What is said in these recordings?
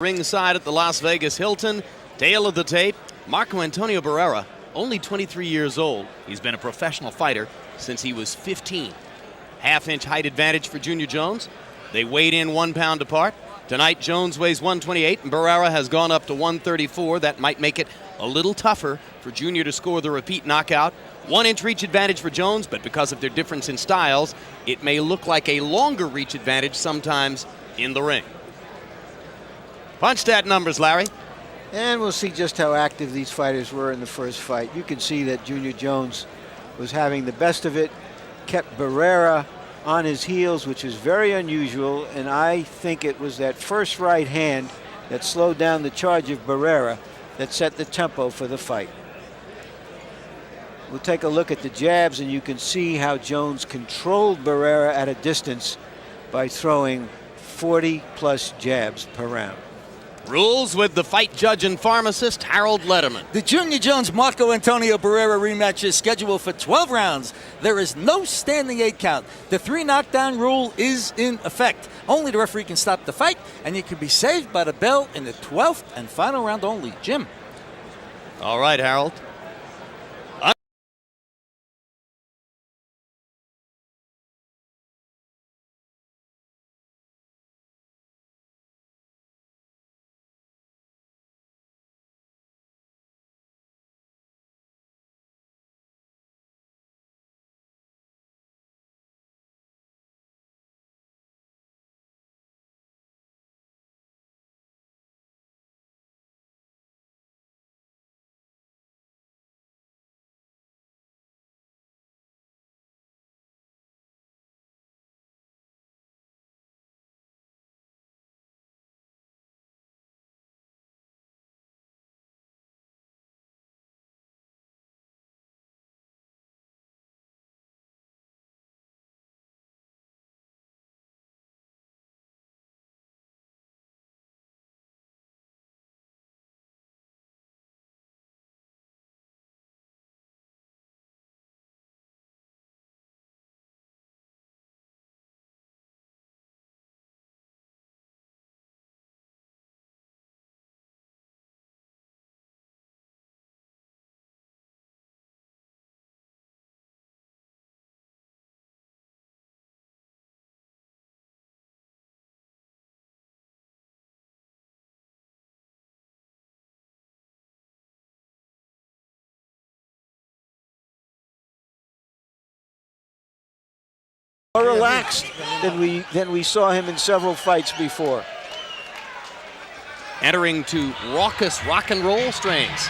Ringside at the Las Vegas Hilton. Tail of the tape, Marco Antonio Barrera, only 23 years old. He's been a professional fighter since he was 15. Half-inch height advantage for Junior Jones. They weighed in 1 pound apart. Tonight, Jones weighs 128 and Barrera has gone up to 134. That might make it a little tougher for Junior to score the repeat knockout. 1 inch reach advantage for Jones, but because of their difference in styles, it may look like a longer reach advantage sometimes in the ring. Punch stat numbers, Larry. And we'll see just how active these fighters were in the first fight. You can see that Junior Jones was having the best of it, kept Barrera on his heels, which is very unusual, and I think it was that first right hand that slowed down the charge of Barrera that set the tempo for the fight. We'll take a look at the jabs, and you can see how Jones controlled Barrera at a distance by throwing 40+ jabs per round. Rules with the fight judge and pharmacist, Harold Letterman. The Junior Jones-Marco Antonio Barrera rematch is scheduled for 12 rounds. There is no standing 8 count. The 3 knockdown rule is in effect. Only the referee can stop the fight, and you can be saved by the bell in the 12th and final round only. Jim. All right, Harold. More relaxed than we saw him in several fights before. Entering to raucous rock and roll strains.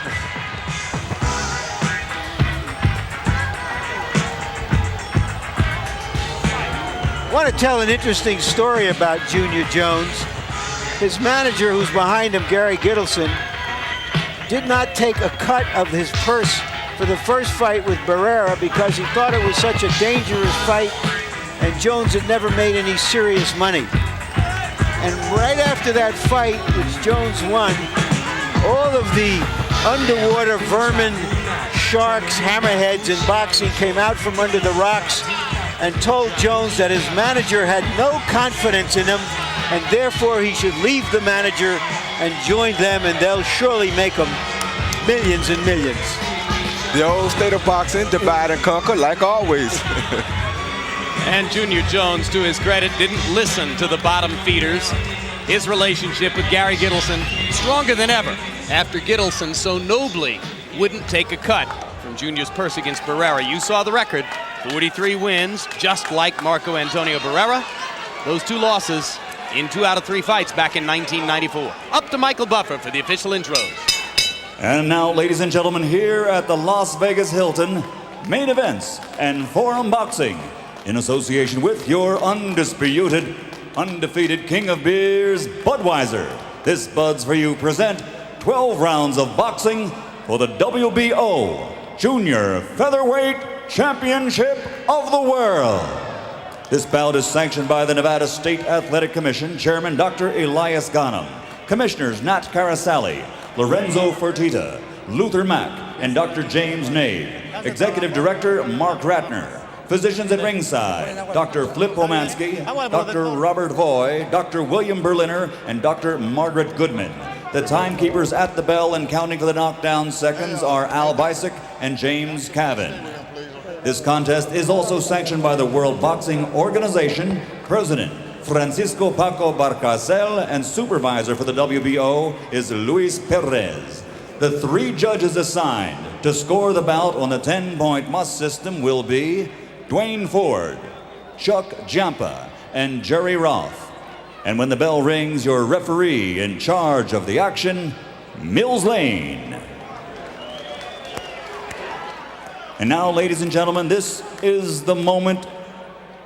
I want to tell an interesting story about Junior Jones. His manager, who's behind him, Gary Gittleson, did not take a cut of his purse for the first fight with Barrera because he thought it was such a dangerous fight and Jones had never made any serious money. And right after that fight, which Jones won, all of the underwater vermin, sharks, hammerheads in boxing came out from under the rocks and told Jones that his manager had no confidence in him and therefore he should leave the manager and join them, and they'll surely make him millions and millions. The old state of boxing, divide and conquer like always. And Junior Jones, to his credit, didn't listen to the bottom feeders. His relationship with Gary Gittleson stronger than ever after Gittleson so nobly wouldn't take a cut from Junior's purse against Barrera. You saw the record, 43 wins, just like Marco Antonio Barrera. Those 2 losses in 2 out of 3 fights back in 1994. Up to Michael Buffer for the official intros. And now, ladies and gentlemen, here at the Las Vegas Hilton, main events and Forum Boxing, in association with your undisputed, undefeated king of beers, Budweiser. This Buds for You present 12 rounds of boxing for the WBO Junior Featherweight Championship of the World. This bout is sanctioned by the Nevada State Athletic Commission, Chairman Dr. Elias Ghanem, Commissioners Nat Carasali, Lorenzo Fertitta, Luther Mack, and Dr. James Nave, Executive Director Mark Ratner. Physicians at ringside, Dr. Flip Pomansky, Dr. Robert Voy, Dr. William Berliner, and Dr. Margaret Goodman. The timekeepers at the bell and counting for the knockdown seconds are Al Bisick and James Cavan. This contest is also sanctioned by the World Boxing Organization, President Francisco Paco Barcasel, and supervisor for the WBO is Luis Perez. The 3 judges assigned to score the bout on the 10-point must system will be Dwayne Ford, Chuck Jampa, and Jerry Roth. And when the bell rings, your referee in charge of the action, Mills Lane. And now, ladies and gentlemen, this is the moment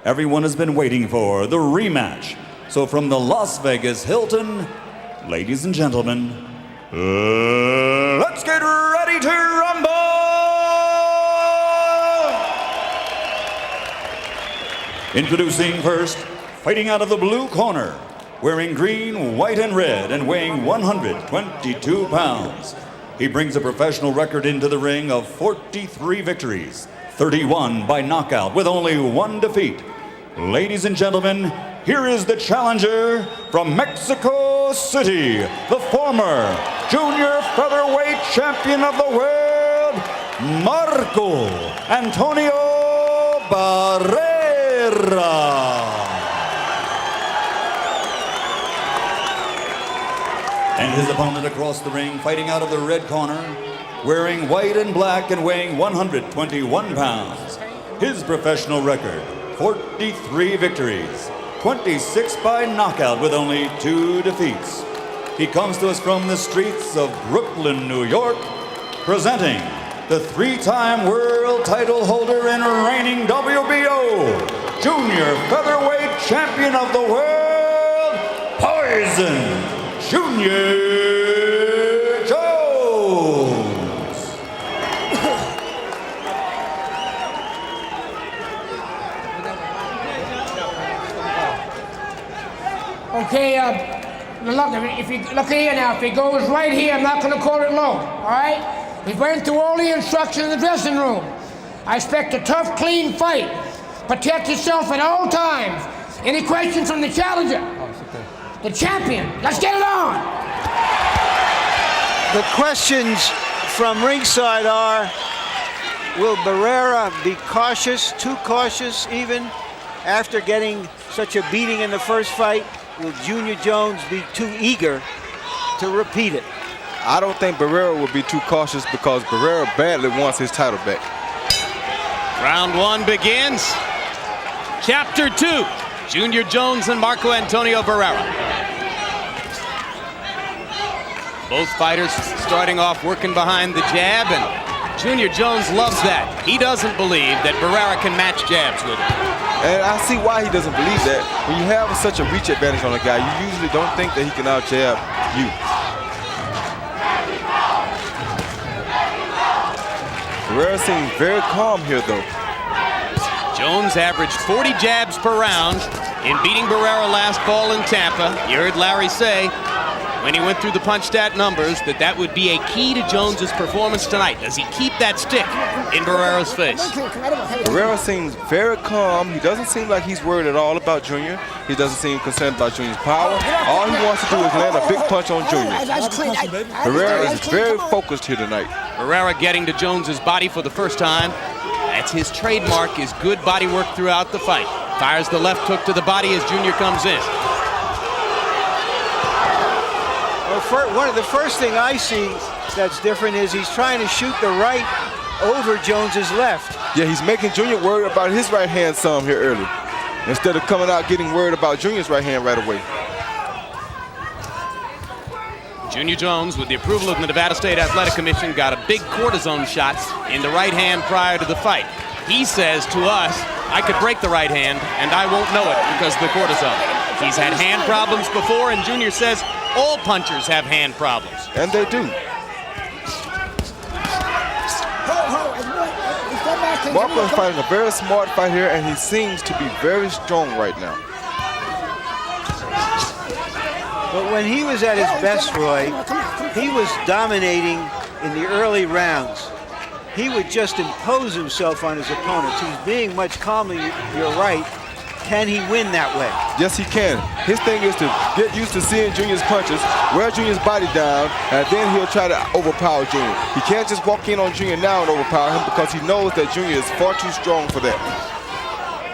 everyone has been waiting for, the rematch. So from the Las Vegas Hilton, ladies and gentlemen, let's get ready to rumble! Introducing first, fighting out of the blue corner, wearing green, white, and red, and weighing 122 pounds. He brings a professional record into the ring of 43 victories, 31 by knockout, with only 1 defeat. Ladies and gentlemen, here is the challenger from Mexico City, the former junior featherweight champion of the world, Marco Antonio Barrera. And his opponent across the ring, fighting out of the red corner, wearing white and black and weighing 121 pounds. His professional record, 43 victories, 26 by knockout with only 2 defeats. He comes to us from the streets of Brooklyn, New York, presenting the 3-time world title holder and reigning WBO junior featherweight champion of the world, Poison Junior Jones. Okay, look, if you look here now, if it goes right here, I'm not going to call it low, all right? We went through all the instructions in the dressing room. I expect a tough, clean fight. Protect yourself at all times. Any questions from the challenger? The champion. Let's get it on. The questions from ringside are, will Barrera be cautious, too cautious even, after getting such a beating in the first fight? Will Junior Jones be too eager to repeat it? I don't think Barrera will be too cautious because Barrera badly wants his title back. Round 1 begins. Chapter 2, Junior Jones and Marco Antonio Barrera. Both fighters starting off working behind the jab, and Junior Jones loves that. He doesn't believe that Barrera can match jabs with him. And I see why he doesn't believe that. When you have such a reach advantage on a guy, you usually don't think that he can out-jab you. Barrera seems very calm here, though. Jones averaged 40 jabs per round in beating Barrera last fall in Tampa. You heard Larry say, when he went through the punch stat numbers, that would be a key to Jones's performance tonight. Does he keep that stick in Barrera's face? Barrera seems very calm. He doesn't seem like he's worried at all about Junior. He doesn't seem concerned about Junior's power. All he wants to do is land a big punch on Junior. Barrera is very focused here tonight. Barrera getting to Jones's body for the first time. That's his trademark, is good body work throughout the fight. Fires the left hook to the body as Junior comes in. Well, the first thing I see that's different is he's trying to shoot the right over Jones's left. Yeah, he's making Junior worried about his right hand some here early, instead of coming out getting worried about Junior's right hand right away. Junior Jones, with the approval of the Nevada State Athletic Commission, got a big cortisone shot in the right hand prior to the fight. He says to us, I could break the right hand and I won't know it because of the cortisone. He's had hand problems before, and Junior says all punchers have hand problems. And they do. Marco is fighting a very smart fight here, and he seems to be very strong right now. But when he was at his best, Roy, he was dominating in the early rounds. he would just impose himself on his opponents. He's being much calmer, you're right. Can he win that way? Yes, he can. His thing is to get used to seeing Junior's punches, wear Junior's body down, and then he'll try to overpower Junior. He can't just walk in on Junior now and overpower him because he knows that Junior is far too strong for that.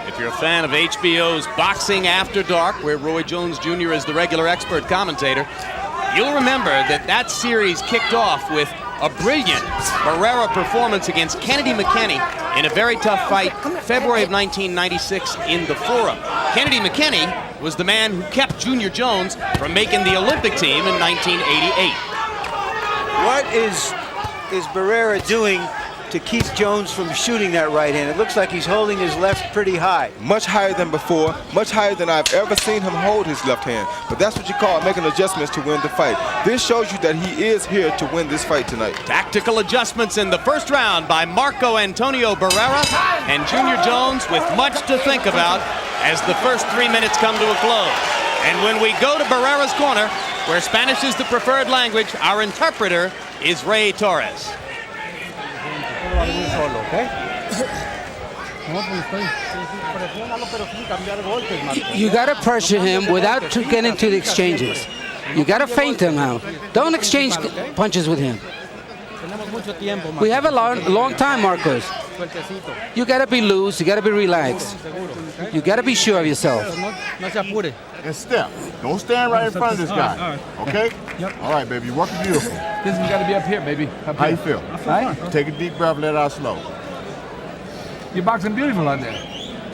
If you're a fan of HBO's Boxing After Dark, where Roy Jones Jr. is the regular expert commentator, you'll remember that series kicked off with a brilliant Barrera performance against Kennedy McKinney in a very tough fight, February of 1996 in the Forum. Kennedy McKinney was the man who kept Junior Jones from making the Olympic team in 1988. What is Barrera doing to keep Jones from shooting that right hand? It looks like he's holding his left pretty high. Much higher than before, much higher than I've ever seen him hold his left hand. But that's what you call making adjustments to win the fight. This shows you that he is here to win this fight tonight. Tactical adjustments in the first round by Marco Antonio Barrera, and Junior Jones with much to think about as the first 3 minutes come to a close. And when we go to Barrera's corner, where Spanish is the preferred language, our interpreter is Ray Torres. You got to pressure him without getting to the exchanges. You got to feint him out. Don't exchange punches with him. We have a long time, Marcos. You got to be loose. You got to be relaxed. You got to be sure of yourself. And step. Don't stand right in front of this guy. Okay? Yep. All right, baby. You're working beautiful. This has got to be up here, baby. Up How here. you feel? I feel fine. Take a deep breath, let it out slow. You're boxing beautiful out there.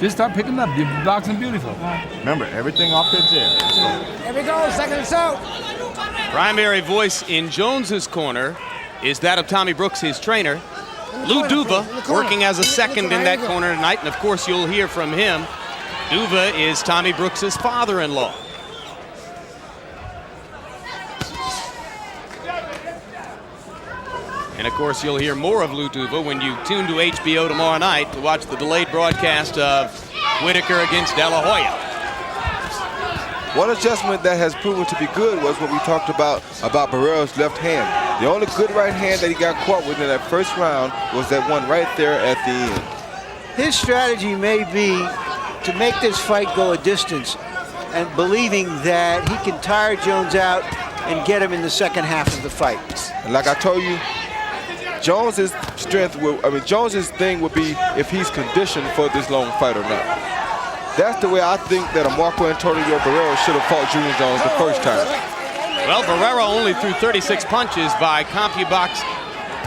Just start picking up. You're boxing beautiful. Remember, everything off the gym. Here we go, second assault. Primary voice in Jones's corner is that of Tommy Brooks, his trainer. Lou Duva working as a second in that corner tonight, and of course you'll hear from him. Duva is Tommy Brooks's father-in-law. And of course you'll hear more of Lou Duva when you tune to HBO tomorrow night to watch the delayed broadcast of Whitaker against De La Hoya. One adjustment that has proven to be good was what we talked about Barrera's left hand. The only good right hand that he got caught with in that first round was that one right there at the end. His strategy may be to make this fight go a distance, and believing that he can tire Jones out and get him in the second half of the fight. And like I told you, Jones's Jones's thing would be if he's conditioned for this long fight or not. That's the way I think that a Marco Antonio Barrera should have fought Junior Jones the first time. Well, Barrera only threw 36 punches by CompuBox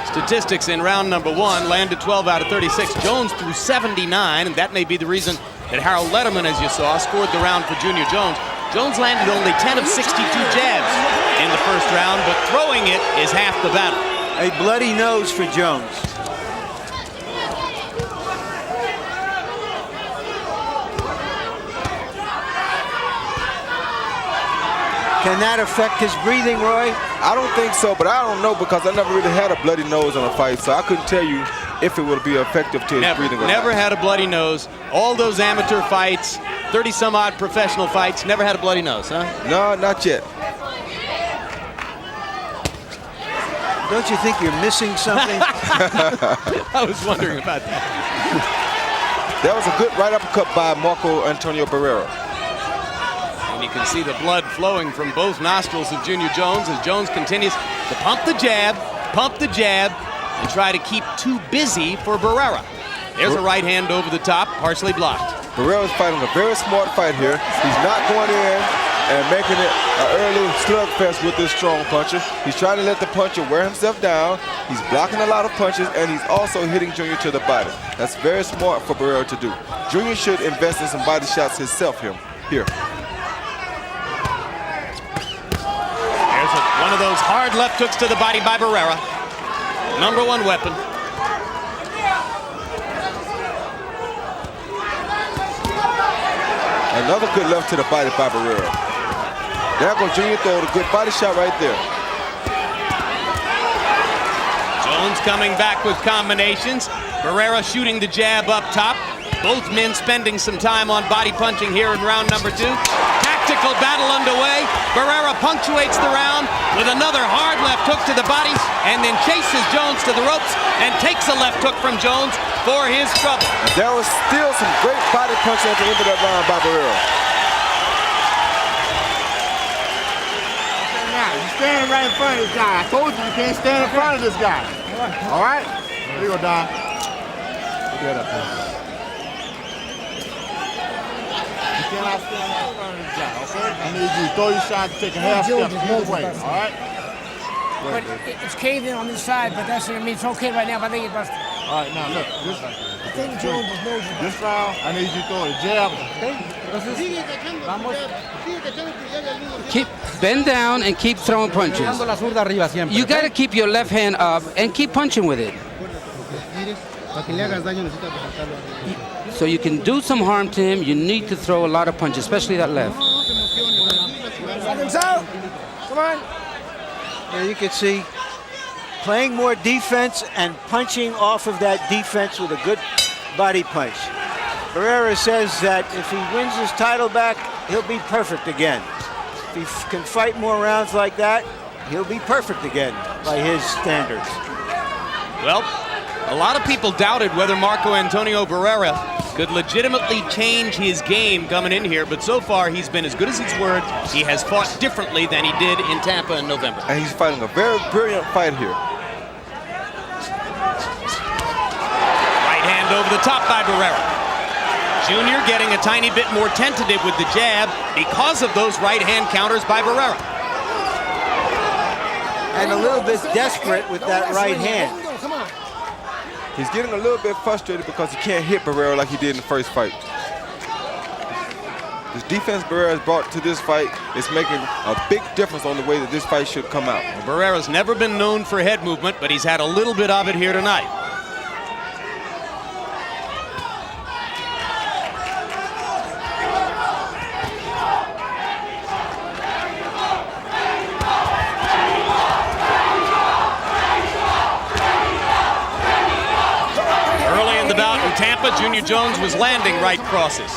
statistics in round number one, landed 12 out of 36. Jones threw 79, and that may be the reason that Harold Letterman, as you saw, scored the round for Junior Jones. Jones landed only 10 of 62 jabs in the first round, but throwing it is half the battle. A bloody nose for Jones. Can that affect his breathing, Roy? I don't think so, but I don't know because I never really had a bloody nose on a fight, so I couldn't tell you if it would be effective to his breathing or not. Never had a bloody nose. All those amateur fights, 30-some-odd professional fights, never had a bloody nose, huh? No, not yet. Don't you think you're missing something? I was wondering about that. That was a good right uppercut by Marco Antonio Barrera. And you can see the blood flowing from both nostrils of Junior Jones as Jones continues to pump the jab, and try to keep too busy for Barrera. There's a right hand over the top, partially blocked. Barrera's fighting a very smart fight here. He's not going in and making it an early slugfest with this strong puncher. He's trying to let the puncher wear himself down. He's blocking a lot of punches, and he's also hitting Junior to the body. That's very smart for Barrera to do. Junior should invest in some body shots himself here. One of those hard left hooks to the body by Barrera. Number one weapon. Another good left to the body by Barrera. There goes Junior throwing a good body shot right there. Jones coming back with combinations. Barrera shooting the jab up top. Both men spending some time on body punching here in round number two. spectacle battle underway. Barrera punctuates the round with another hard left hook to the body and then chases Jones to the ropes and takes a left hook from Jones for his trouble. There was still some great body punching at the end of that round by Barrera. Now, you're standing right in front of this guy. I told you can't stand in front of this guy. All right? There you go, Don. Put that up there. You cannot stand in front of this guy, okay? I need you to throw your shot and take a half step either way, all right? But it's caved in on this side, but that's, I mean, it's okay right now, but I think it's busted. All right, now look. This round, I need you to throw a jab. Keep bend down and keep throwing punches. You got to keep your left hand up and keep punching with it. So you can do some harm to him. You need to throw a lot of punches, especially that left. Come on. There you can see playing more defense and punching off of that defense with a good body punch. Barrera says that if he wins his title back, he'll be perfect again. If he can fight more rounds like that, he'll be perfect again by his standards. Well, a lot of people doubted whether Marco Antonio Barrera could legitimately change his game coming in here, but so far he's been as good as his word. He has fought differently than he did in Tampa in November. And he's fighting a very brilliant fight here. Right hand over the top by Barrera. Junior getting a tiny bit more tentative with the jab because of those right hand counters by Barrera. And a little bit desperate with that right hand. Come on. He's getting a little bit frustrated because he can't hit Barrera like he did in the first fight. This defense Barrera has brought to this fight is making a big difference on the way that this fight should come out. Well, Barrera's never been known for head movement, but he's had a little bit of it here tonight. Tampa, Junior Jones was landing right crosses.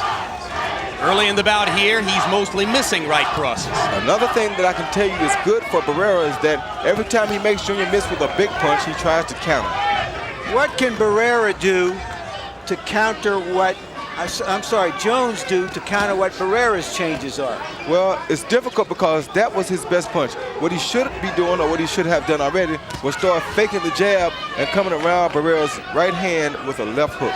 Early in the bout here, he's mostly missing right crosses. Another thing that I can tell you is good for Barrera is that every time he makes Junior miss with a big punch, he tries to counter. What can Barrera do to counter what, Jones do to counter what Barrera's changes are? Well, it's difficult because that was his best punch. What he should be doing, or what he should have done already, was start faking the jab and coming around Barrera's right hand with a left hook.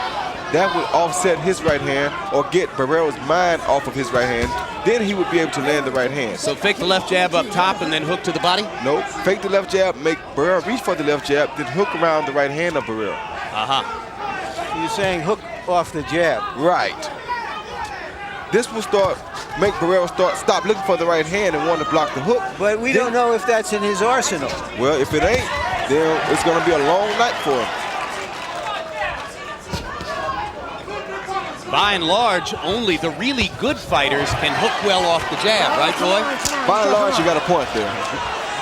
That would offset his right hand or get Barrera's mind off of his right hand. Then he would be able to land the right hand. So fake the left jab up top and then hook to the body? Nope. Fake the left jab, make Barrera reach for the left jab, then hook around the right hand of Barrera. Uh-huh. You're saying hook off the jab. Right. This will make Barrera stop looking for the right hand and want to block the hook. But we don't know if that's in his arsenal. Well, if it ain't, then it's going to be a long night for him. By and large, only the really good fighters can hook well off the jab, right, Roy? By and large, you got a point there.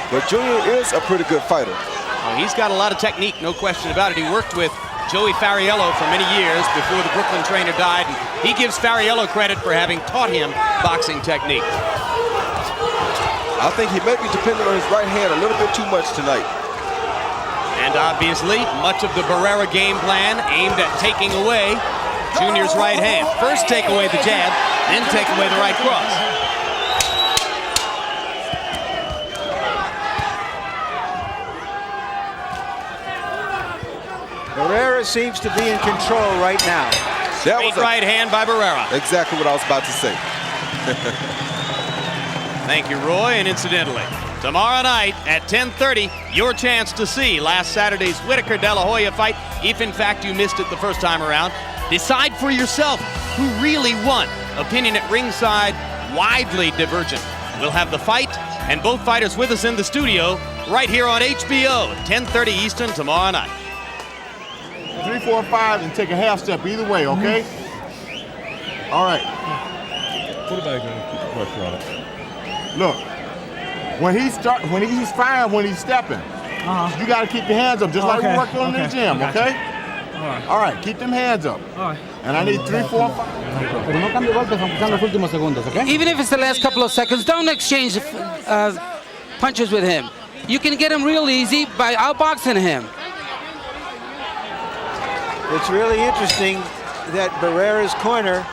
But Junior is a pretty good fighter. Well, he's got a lot of technique, no question about it. He worked with Joey Fariello for many years before the Brooklyn trainer died, and he gives Fariello credit for having taught him boxing technique. I think he may be dependent on his right hand a little bit too much tonight. And obviously, much of the Barrera game plan aimed at taking away Junior's right hand. First take away the jab, then take away the right cross. Barrera seems to be in control right now. That was a right hand by Barrera. Exactly what I was about to say. Thank you, Roy. And incidentally, tomorrow night at 10:30, your chance to see last Saturday's Whitaker De La Hoya fight. If in fact you missed it the first time around, decide for yourself who really won. Opinion at ringside, widely divergent. We'll have the fight and both fighters with us in the studio right here on HBO, 10:30 Eastern tomorrow night. 3, 4, 5, and take a half step either way, okay? All right. Put it back and keep the pressure on it. Look, when he's firing, when he's stepping, you got to keep your hands up, just like we worked on in the gym, okay? All right. All right, keep them hands up. All right. And I need 3, 4, 5. Even if it's the last couple of seconds, don't exchange punches with him. You can get him real easy by outboxing him. It's really interesting that Barrera's corner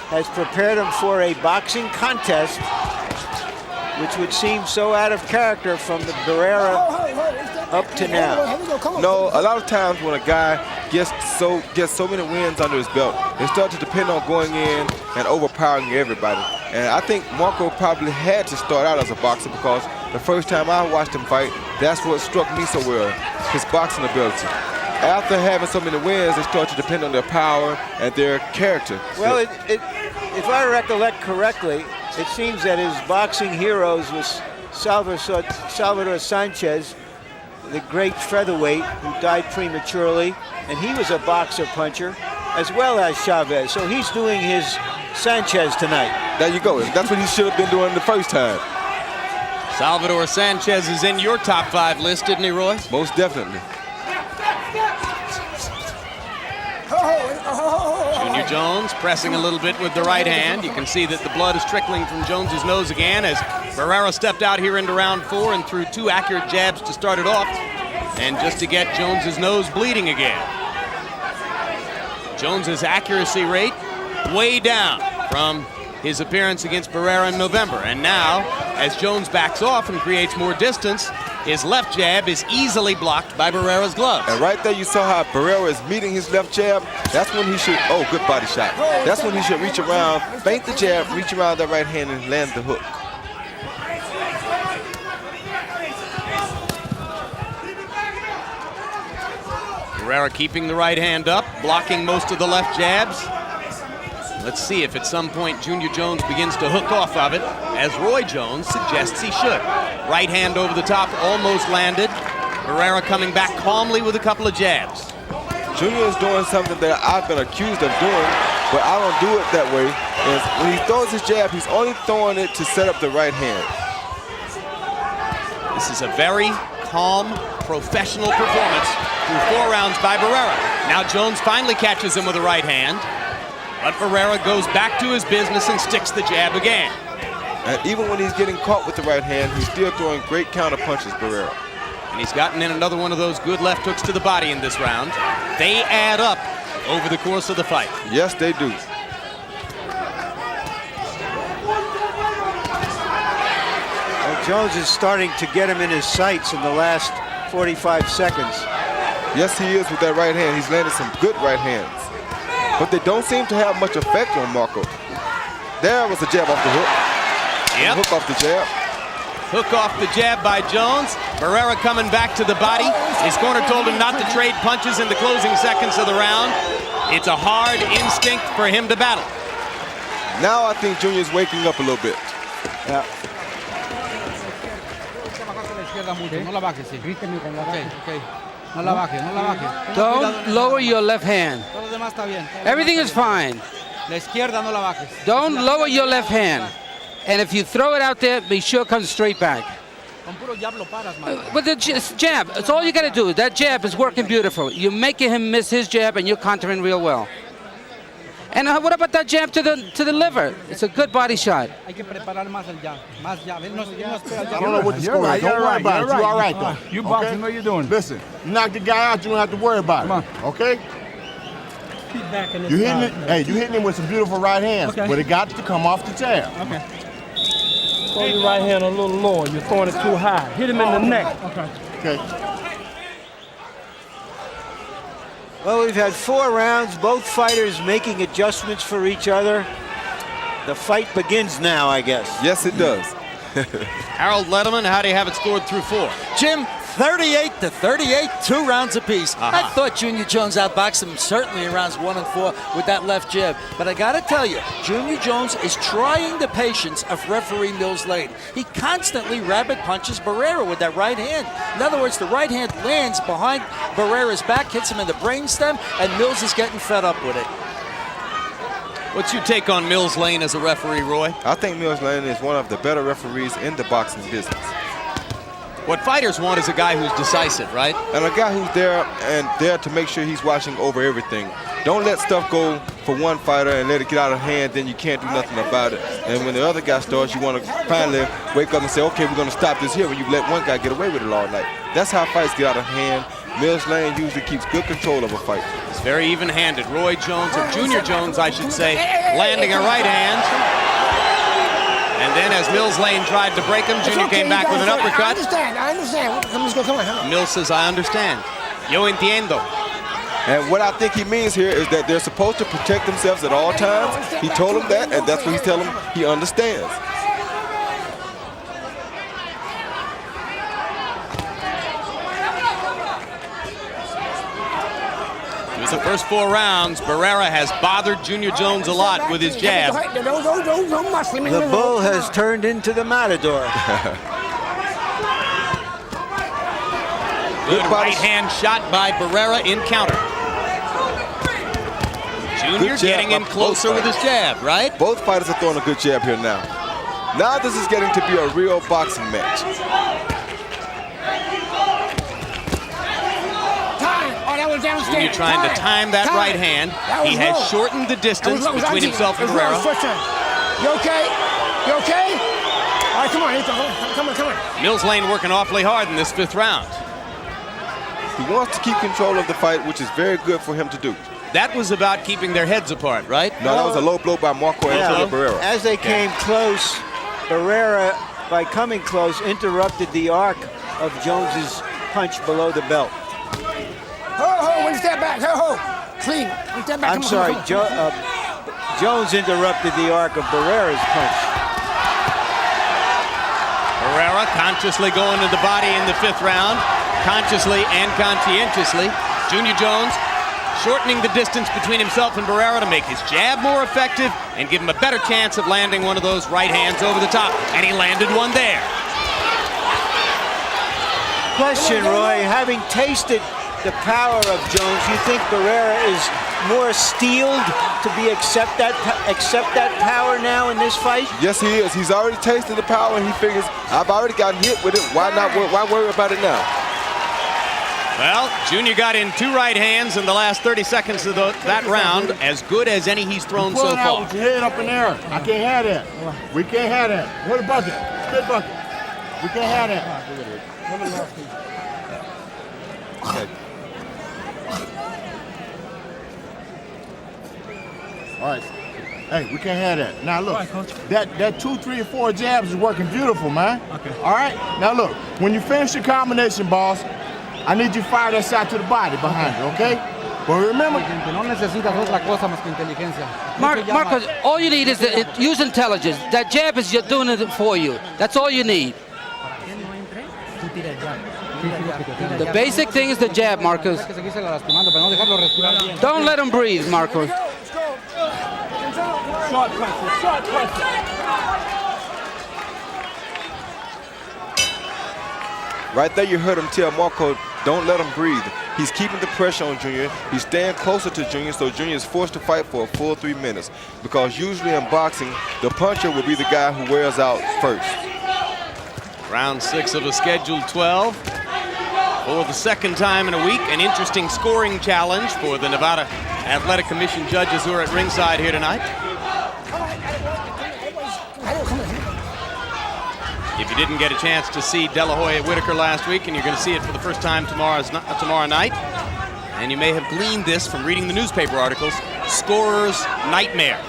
has prepared him for a boxing contest, which would seem so out of character from the Barrera up to now. No, a lot of times when a guy gets so many wins under his belt, they start to depend on going in and overpowering everybody. And I think Marco probably had to start out as a boxer because the first time I watched him fight, that's what struck me so well, his boxing ability. After having so many wins, they start to depend on their power and their character. Well, if I recollect correctly, it seems that his boxing heroes was Salvador Sanchez, the great featherweight who died prematurely, and he was a boxer puncher, as well as Chavez. So he's doing his Sanchez tonight. There you go. That's what he should have been doing the first time. Salvador Sanchez is in your top 5 list, isn't he, Roy? Most definitely. Junior Jones pressing a little bit with the right hand. You can see that the blood is trickling from Jones's nose again as Barrera stepped out here into round 4 and threw 2 accurate jabs to start it off, and just to get Jones's nose bleeding again. Jones's accuracy rate way down from his appearance against Barrera in November. And now, as Jones backs off and creates more distance, his left jab is easily blocked by Barrera's gloves. And right there you saw how Barrera is meeting his left jab. That's when he should, oh, good body shot. That's when he should reach around, feint the jab, reach around that right hand and land the hook. Barrera keeping the right hand up, blocking most of the left jabs. Let's see if at some point Junior Jones begins to hook off of it, as Roy Jones suggests he should. Right hand over the top, almost landed. Barrera coming back calmly with a couple of jabs. Junior is doing something that I've been accused of doing, but I don't do it that way. And when he throws his jab, he's only throwing it to set up the right hand. This is a very calm, professional performance through 4 rounds by Barrera. Now Jones finally catches him with a right hand, but Barrera goes back to his business and sticks the jab again. And even when he's getting caught with the right hand, he's still throwing great counter punches, Barrera. And he's gotten in another one of those good left hooks to the body in this round. They add up over the course of the fight. Yes, they do. Well, Jones is starting to get him in his sights in the last 45 seconds. Yes, he is with that right hand. He's landed some good right hands. But they don't seem to have much effect on Marco. There was a jab off the hook. Yep. Hook off the jab. Hook off the jab by Jones. Barrera coming back to the body. His corner told him not to trade punches in the closing seconds of the round. It's a hard instinct for him to battle. Now I think Junior's waking up a little bit. Yeah. Don't lower your left hand. Everything is fine. Don't lower your left hand. And if you throw it out there, be sure it comes straight back. With the jab, it's all you got to do. That jab is working beautiful. You're making him miss his jab, and you're countering real well. And what about that jab to the liver? It's a good body shot. I don't know what the score is. Don't worry about it. You're all right, though. You boxing, what you doing? Listen, you knock the guy out, you don't have to worry about it. Okay? Keep backing this You hitting him with some beautiful right hands, but it got to come off the jab. Okay. Throw your right hand a little lower. You're throwing it too high. Hit him in the neck. Okay. Well, we've had 4 rounds, both fighters making adjustments for each other. The fight begins now, I guess. Yes, it does. Harold Letterman, how do you have it scored through 4? Jim, 38-38, 2 rounds apiece. I thought Junior Jones outboxed him certainly in rounds 1 and 4 with that left jab. But I got to tell you, Junior Jones is trying the patience of referee Mills Lane. He constantly rabbit punches Barrera with that right hand. In other words, the right hand lands behind Barrera's back, hits him in the brainstem, and Mills is getting fed up with it. What's your take on Mills Lane as a referee, Roy? I think Mills Lane is one of the better referees in the boxing business. What fighters want is a guy who's decisive, right? And a guy who's there to make sure he's watching over everything. Don't let stuff go for one fighter and let it get out of hand, then you can't do nothing about it. And when the other guy starts, you want to finally wake up and say, okay, we're going to stop this here when you let one guy get away with it all night. That's how fights get out of hand. Mills Lane usually keeps good control of a fight. It's very even-handed. Roy Jones, or Junior Jones, I should say, landing a right hand. And then as Mills Lane tried to break him, Junior came back with an uppercut. I understand. Come on. Mills says, I understand. Yo entiendo. And what I think he means here is that they're supposed to protect themselves at all times. He told them that, and that's what he's telling them he understands. Through the first 4 rounds, Barrera has bothered Junior Jones a lot with his jab. The bull has turned into the matador. Good right hand shot by Barrera in counter. Junior getting in closer with his jab, right? Both fighters are throwing a good jab here now. Now this is getting to be a real boxing match. Junior trying to time that right hand. He has shortened the distance between himself and Barrera. You okay? You okay? All right, come on. Mills Lane working awfully hard in this 5th round. He wants to keep control of the fight, which is very good for him to do. That was about keeping their heads apart, right? No, that was a low blow by Marco Antonio Barrera. As they came close, Barrera, by coming close, interrupted the arc of Jones's punch below the belt. One step back. Clean. One step back. I'm sorry, Jones interrupted the arc of Barrera's punch. Barrera consciously going to the body in the 5th round, consciously and conscientiously. Junior Jones shortening the distance between himself and Barrera to make his jab more effective and give him a better chance of landing one of those right hands over the top. And he landed one there. Question, Roy, having tasted the power of Jones, you think Barrera is more steeled to accept that power now in this fight? Yes, he is. He's already tasted the power, and he figures, I've already gotten hit with it. Why worry about it now? Well, Junior got in 2 right hands in the last 30 seconds of that round, as good as any he's thrown so far. With your head up in the air. I can't have that. We can't have that. What a bucket. Good bucket. We can't have that. Okay. All right. Hey, we can't have that. Now look, that 2, 3, and 4 jabs is working beautiful, man. Okay. All right. Now look, when you finish your combination, boss, I need you to fire that shot to the body behind you, okay? But remember, Marcos, all you need is use intelligence. That jab is just doing it for you. That's all you need. The basic thing is the jab, Marcos. Don't let him breathe, Marcos. short pressure. Right there you heard him tell Marco, don't let him breathe. He's keeping the pressure on Junior. He's staying closer to Junior, so Junior is forced to fight for a full 3 minutes. Because usually in boxing, the puncher will be the guy who wears out first. Round 6 of a scheduled 12. For the second time in a week, an interesting scoring challenge for the Nevada Athletic Commission judges who are at ringside here tonight. If you didn't get a chance to see De La Hoya Whitaker last week, and you're going to see it for the first time tomorrow night, and you may have gleaned this from reading the newspaper articles, scorer's nightmare.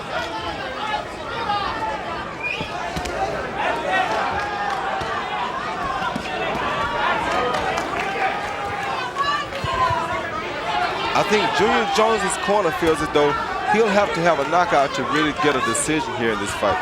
I think Junior Jones's corner feels as though he'll have to have a knockout to really get a decision here in this fight.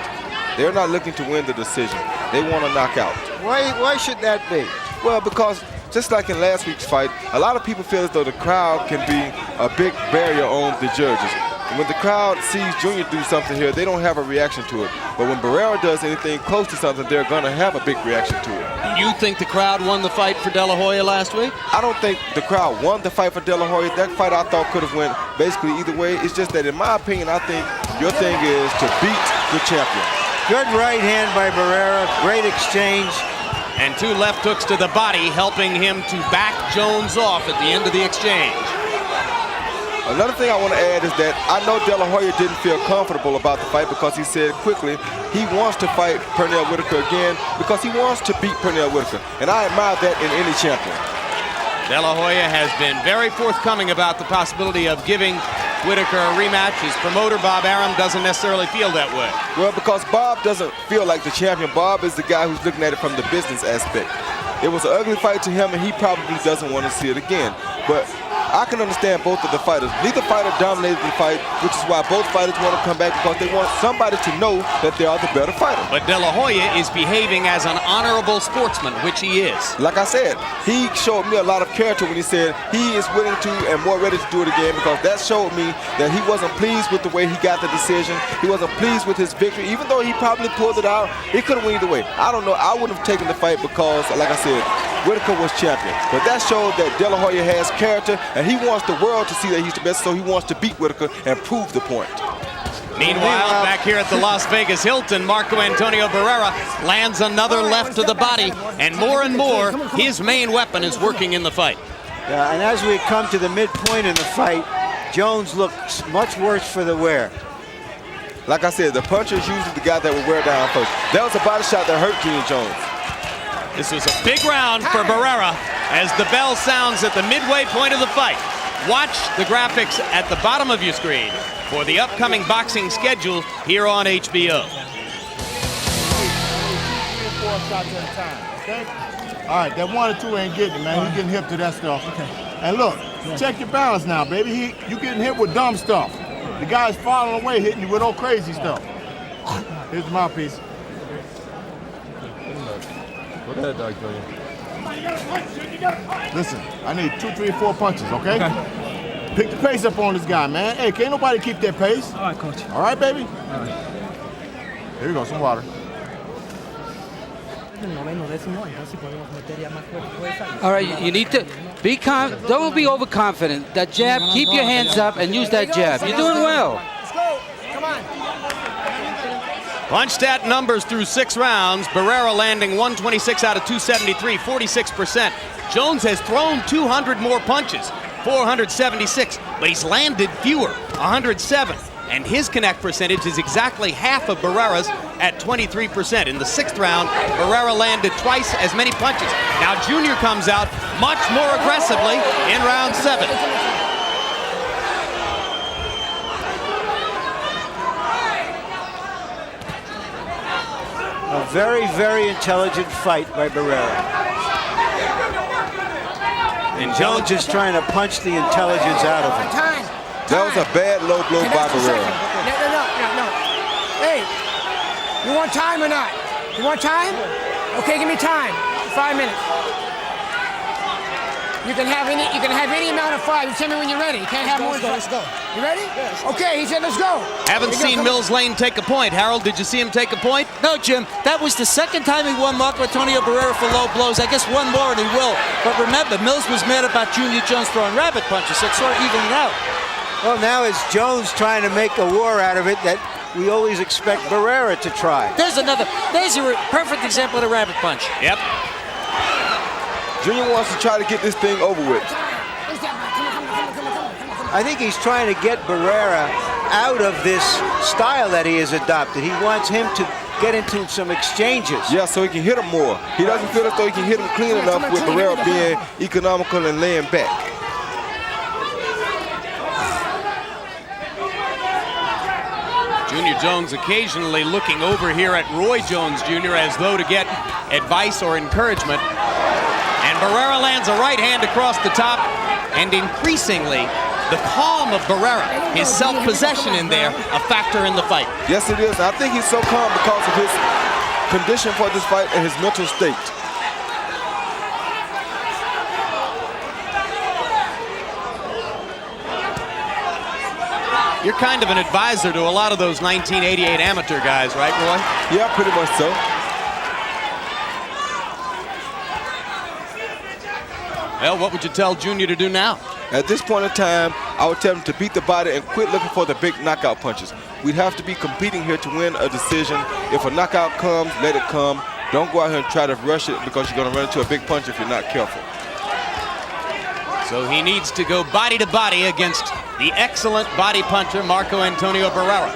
They're not looking to win the decision. They want a knockout. Why should that be? Well, because just like in last week's fight, a lot of people feel as though the crowd can be a big barrier on the judges. And when the crowd sees Junior do something here, they don't have a reaction to it. But when Barrera does anything close to something, they're going to have a big reaction to it. You think the crowd won the fight for De La Hoya last week? I don't think the crowd won the fight for De La Hoya. That fight I thought could have went basically either way. It's just that in my opinion, I think your thing is to beat the champion. Good right hand by Barrera, great exchange. And 2 left hooks to the body, helping him to back Jones off at the end of the exchange. Another thing I want to add is that I know De La Hoya didn't feel comfortable about the fight because he said quickly he wants to fight Pernell Whitaker again because he wants to beat Pernell Whitaker. And I admire that in any champion. De La Hoya has been very forthcoming about the possibility of giving Whitaker a rematch. His promoter, Bob Arum, doesn't necessarily feel that way. Well, because Bob doesn't feel like the champion. Bob is the guy who's looking at it from the business aspect. It was an ugly fight to him, and he probably doesn't want to see it again. But I can understand both of the fighters. Neither fighter dominated the fight, which is why both fighters want to come back because they want somebody to know that they are the better fighter. But De La Hoya is behaving as an honorable sportsman, which he is. Like I said, he showed me a lot of character when he said he is willing to and more ready to do it again because that showed me that he wasn't pleased with the way he got the decision. He wasn't pleased with his victory. Even though he probably pulled it out, he could have won either way. I don't know. I wouldn't have taken the fight because, like I said, Whitaker was champion. But that showed that De La Hoya has character, and he wants the world to see that he's the best, so he wants to beat Whitaker and prove the point. Meanwhile, back here at the Las Vegas Hilton, Marco Antonio Barrera lands another left to the body, and more, his main weapon is working in the fight. Yeah, and as we come to the midpoint in the fight, Jones looks much worse for the wear. Like I said, the puncher is usually the guy that will wear down first. That was a body shot that hurt Junior Jones. This was a big round for Barrera as the bell sounds at the midway point of the fight. Watch the graphics at the bottom of your screen for the upcoming boxing schedule here on HBO. 4 shots at a time, okay? All right, that 1 or 2 ain't getting it, man. You getting hip to that stuff. Okay. And look, check your balance now, baby. You getting hit with dumb stuff. The guy's falling away, hitting you with all crazy stuff. Here's the mouthpiece. Look at that, Doc Jr. Listen, I need 2, 3, 4 punches, okay? Pick the pace up on this guy, man. Hey, can't nobody keep that pace. All right, coach. All right, baby? All right. Here you go, some water. All right, you need to be don't be overconfident. That jab, keep your hands up and use that jab. You're doing well. Let's go. Come on. Punch stat numbers through 6 rounds. Barrera landing 126 out of 273, 46%. Jones has thrown 200 more punches, 476, but he's landed fewer, 107. And his connect percentage is exactly half of Barrera's at 23%. In the 6th round, Barrera landed twice as many punches. Now Junior comes out much more aggressively in round 7. A very, very intelligent fight by Barrera. And Jones is trying to punch the intelligence out of him. That was a bad low blow by Barrera. No. Hey, you want time or not? You want time? Okay, give me time. 5 minutes. You can have any amount of 5. You tell me when you're ready. You can't have more than 5. Let's go. You ready? Okay, he said let's go. Haven't seen Mills Lane take a point. Harold, did you see him take a point? No, Jim. That was the 2nd time he won Marco Antonio Barrera for low blows. I guess one more and he will. But remember, Mills was mad about Junior Jones throwing rabbit punches, so it's sort of evening out. Well, now it's Jones trying to make a war out of it that we always expect Barrera to try. There's a perfect example of the rabbit punch. Yep. Junior wants to try to get this thing over with. I think he's trying to get Barrera out of this style that he has adopted. He wants him to get into some exchanges. Yeah, so he can hit him more. He doesn't feel as though he can hit him clean enough with Barrera being economical and laying back. Junior Jones occasionally looking over here at Roy Jones Jr. as though to get advice or encouragement. And Barrera lands a right hand across the top, and increasingly, the calm of Barrera, his self-possession in there, a factor in the fight. Yes, it is. I think he's so calm because of his condition for this fight and his mental state. You're kind of an advisor to a lot of those 1988 amateur guys, right, Roy? Yeah, pretty much so. Well, what would you tell Junior to do now? At this point in time, I would tell him to beat the body and quit looking for the big knockout punches. We'd have to be competing here to win a decision. If a knockout comes, let it come. Don't go out here and try to rush it because you're going to run into a big punch if you're not careful. So he needs to go body to body against the excellent body puncher, Marco Antonio Barrera.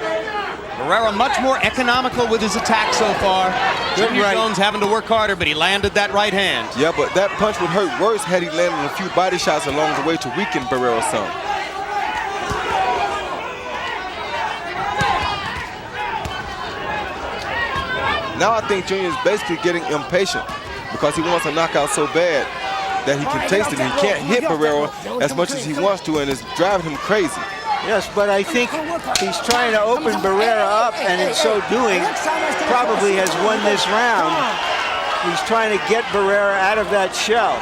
Barrera much more economical with his attack so far. Junior Jones having to work harder, but he landed that right hand. Yeah, but that punch would hurt worse had he landed a few body shots along the way to weaken Barrera some. Now I think Junior is basically getting impatient because he wants a knockout so bad that he can taste it. He can't hit Barrera as much as he wants to, and it's driving him crazy. Yes, but I think he's trying to open Barrera up, and in so doing, probably has won this round. He's trying to get Barrera out of that shell.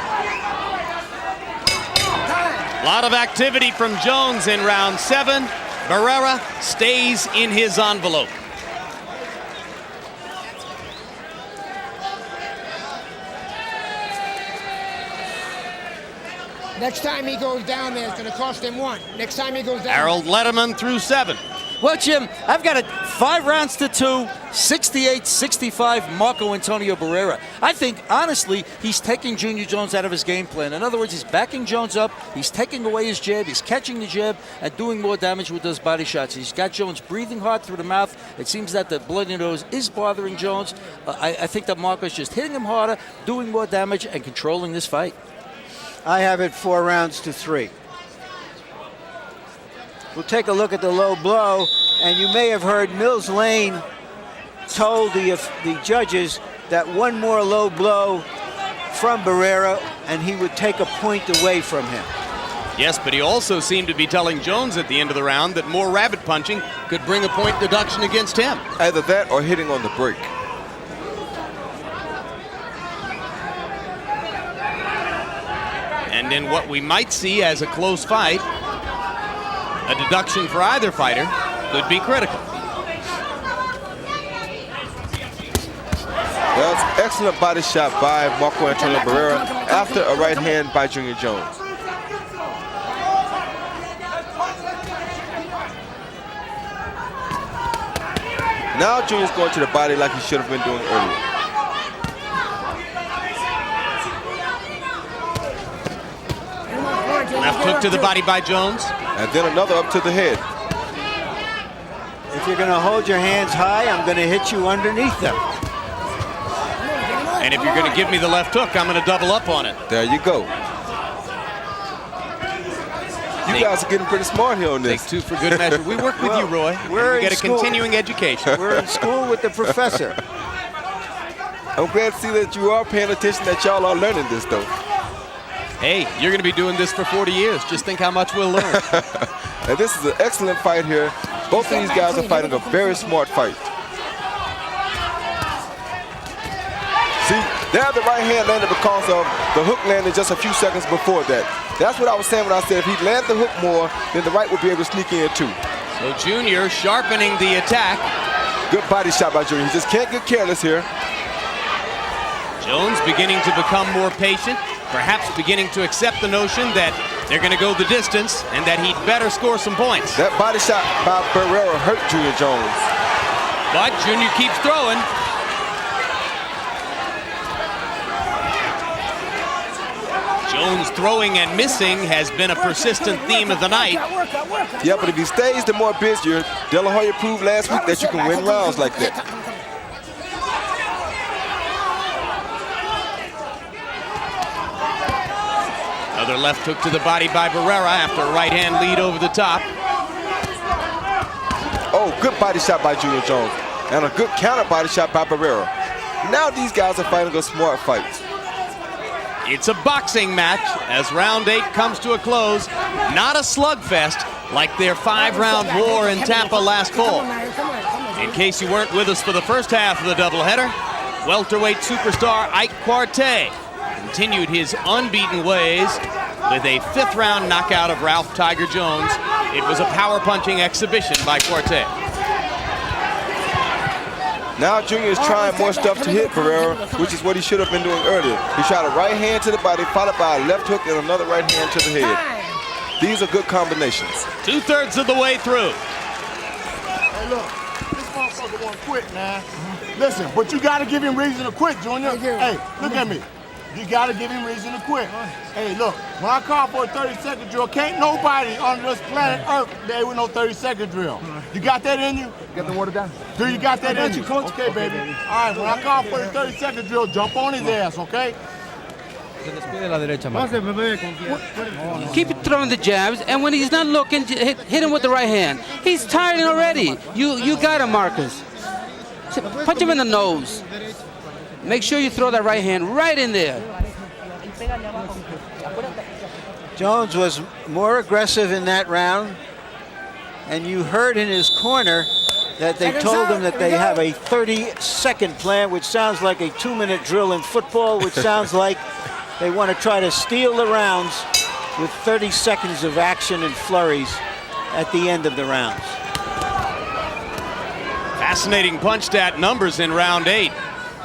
A lot of activity from Jones in round 7. Barrera stays in his envelope. Next time he goes down there, it's going to cost him 1. Next time he goes down. Harold Letterman through 7. Well, Jim, I've got it 5 rounds to 2, 68-65, Marco Antonio Barrera. I think, honestly, he's taking Junior Jones out of his game plan. In other words, he's backing Jones up, he's taking away his jab, he's catching the jab, and doing more damage with those body shots. He's got Jones breathing hard through the mouth. It seems that the bloody nose is bothering Jones. I think that Marco's just hitting him harder, doing more damage, and controlling this fight. I have it 4 rounds to 3. We'll take a look at the low blow, and you may have heard Mills Lane told the judges that one more low blow from Barrera and he would take a point away from him. Yes, but he also seemed to be telling Jones at the end of the round that more rabbit punching could bring a point deduction against him. Either that or hitting on the break. And in what we might see as a close fight, a deduction for either fighter could be critical. That's excellent body shot by Marco Antonio Barrera after a right hand by Junior Jones. Now Junior's going to the body like he should have been doing earlier. Left hook to the body by Jones. And then another up to the head. If you're going to hold your hands high, I'm going to hit you underneath them. And if you're going to give me the left hook, I'm going to double up on it. There you go. You guys are getting pretty smart here on this. Take 2 for good measure. We work with you, Roy. We get a continuing education. We're in school with the professor. I'm glad to see that you are paying attention, that y'all are learning this, though. Hey, you're going to be doing this for 40 years. Just think how much we'll learn. And this is an excellent fight here. Both of these guys are fighting a very smart fight. See, there the right hand landed because of the hook landed just a few seconds before that. That's what I was saying when I said if he'd land the hook more, then the right would be able to sneak in too. So Junior sharpening the attack. Good body shot by Junior. He just can't get careless here. Jones beginning to become more patient, perhaps beginning to accept the notion that they're going to go the distance and that he'd better score some points. That body shot by Barrera hurt Junior Jones. But Junior keeps throwing. Jones throwing and missing has been a persistent theme of the night. Yeah, but if he stays the more busier, De La Hoya proved last week that you can win rounds like that. Another left hook to the body by Barrera after a right hand lead over the top. Oh, good body shot by Junior Jones. And a good counter body shot by Barrera. Now these guys are fighting a smart fight. It's a boxing match as round 8 comes to a close. Not a slugfest like their 5-round war in Tampa last fall. In case you weren't with us for the first half of the doubleheader, welterweight superstar Ike Quartey continued his unbeaten ways with a 5th-round knockout of Ralph Tiger Jones. It was a power-punching exhibition by Quartey. Now Junior is trying more stuff to hit Barrera, which is what he should have been doing earlier. He shot a right hand to the body, followed by a left hook and another right hand to the head. These are good combinations. 2/3 of the way through. motherfucker want to quit, man. Listen, but you got to give him reason to quit, Junior. Hey, look at me. You got to give him reason to quit. Hey, look, when I call for a 30-second drill, can't nobody on this planet Earth there with no 30-second drill. You got that in you? Get the water down. Do you got that in you? Okay, baby. All right, when I call for the 30-second drill, jump on his ass, okay? Keep throwing the jabs, and when he's not looking, hit him with the right hand. He's tired already. You got him, Marcus. Punch him in the nose. Make sure you throw that right hand right in there. Jones was more aggressive in that round, and you heard in his corner that they told him that they have a 30-second plan, which sounds like a 2-minute drill in football, which sounds like they want to try to steal the rounds with 30 seconds of action and flurries at the end of the rounds. Fascinating punch stat numbers in round 8.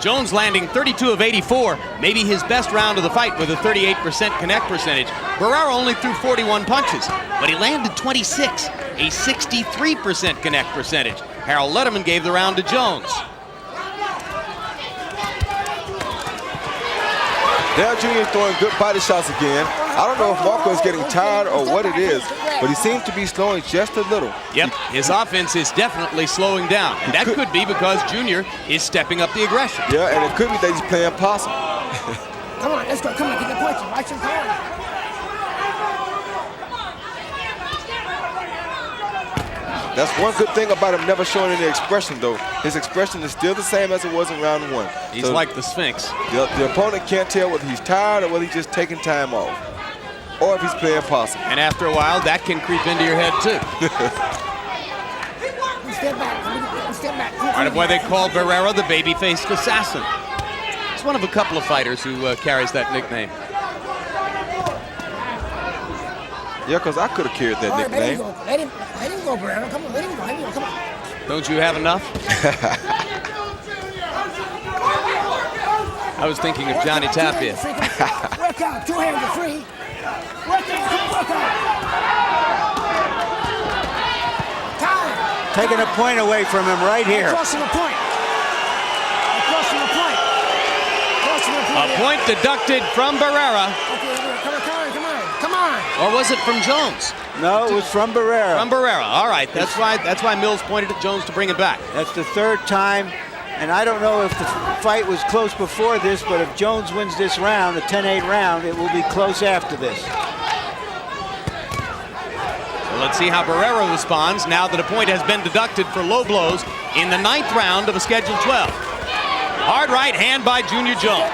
Jones landing 32 of 84, maybe his best round of the fight with a 38% connect percentage. Barrera only threw 41 punches, but he landed 26, a 63% connect percentage. Harold Letterman gave the round to Jones. Dale Jr. throwing good body shots again. I don't know if Marco is getting tired or what it is, but he seems to be slowing just a little. Yep, his offense is definitely slowing down. And that could be because Junior is stepping up the aggression. Yeah, and it could be that he's playing possum. Come on, let's go. Come on, get the punches. Watch him come. That's one good thing about him never showing any expression, though. His expression is still the same as it was in round 1. He's so like the Sphinx. The opponent can't tell whether he's tired or whether he's just taking time off, or if he's playing possum. And after a while, that can creep into your head, too. Step back. Step back. Part of why they call Barrera the baby-faced assassin. He's one of a couple of fighters who carries that nickname. Yeah, because I could have carried that nickname. Let him go, Barrera. Come on, let him go. Come on. Don't you have enough? I was thinking of Johnny Tapia. Work out. 2 hands are free. Work out. Time. Taking a point away from him right here. Crossing the point. Crossing the point. A point deducted from Barrera. Come on. Or was it from Jones? No, it was from Barrera. From Barrera. All right. That's why Mills pointed at Jones to bring it back. That's the 3rd time. And I don't know if the fight was close before this, but if Jones wins this round, the 10-8 round, it will be close after this. So let's see how Barrera responds now that a point has been deducted for low blows in the 9th round of a scheduled 12. Hard right hand by Junior Jones.